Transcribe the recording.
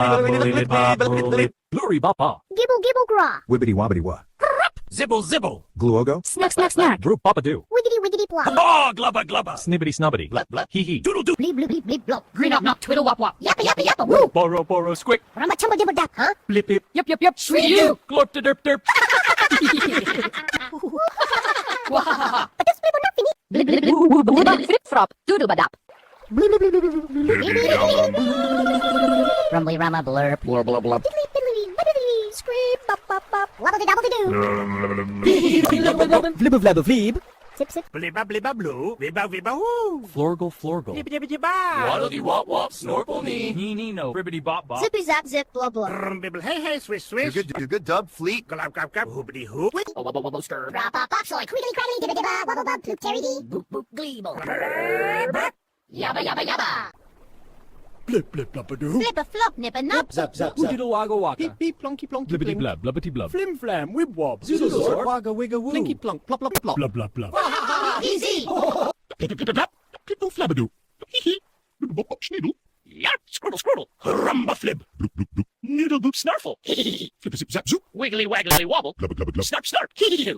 Blurry boppa. Gibble gibble gra. Wibbity wobbity wah. Zibble zibble. Gluogo. Snack snack snack. Broop papa doo. Wiggity wiggity plop. Oh, glubba glubba. Snibbity snubbity. Blup, blup. Hee hee. Doodle doo. Bleep bleep bleep bleep blop. Green up, knock, twiddle, wop, wop. Yappa yappa yappa woo. Borrow borrow squick. Rumba tumble dibble dap, huh? Blip blip. Yep, yep, yep. Sweet you. Glorp de derp derp. But this blibble not fini. Blip, blip, blip. Woo, woo, woo, flip, flop. Doodle, badap. Rumbly, rumma, blurp. Blub, blub, blub. Diddly diddly diddly. Scream bop bop bop. Wobble dabble doo. Flibba flabba fleeb. Sip sip. Blibba, blibba, blue. Vibba, vibba, woo. Florgle florgle. Dibba, dibba, dibba. Waddledy wop wop. Snorkel knee. Nee nee no. Ribbity bop bop. Zippy zap zip blah blah. Bibble, hey, hey, swish, swish. You good, dub, fleet. Glub, glub, glub. Hoopity hoop. Stir. Bop bop bop. Soy quiggly craggly dibba dibba. Wobble bub ploop terry dee. Boop, boop, gleeble. Yabba, yabba, yabba. Blip, blip, blubba doo. Flip a flop nip a nop. Zap zap Who zap. diddle wagga waka. Beep, beep, plonky, plonky, Blibbity blink. blub. Blubbity blub. Flim, flam, wib, wob. Zoodle wagga wigga woo. Plinky, plonk, plop, plop, plop. Blub blub blub. Easy. Clipple flabadoo. Hee hee. Blub bop bop schneedle. Yarp squirtle squirtle. Rumba flib. Bloop bloop bloop. Noodle boop snarfle. Flip zip zap zoop. Wiggly waggly wobble. Glubba glubba glub. Snarp snarp. Hee hee hee.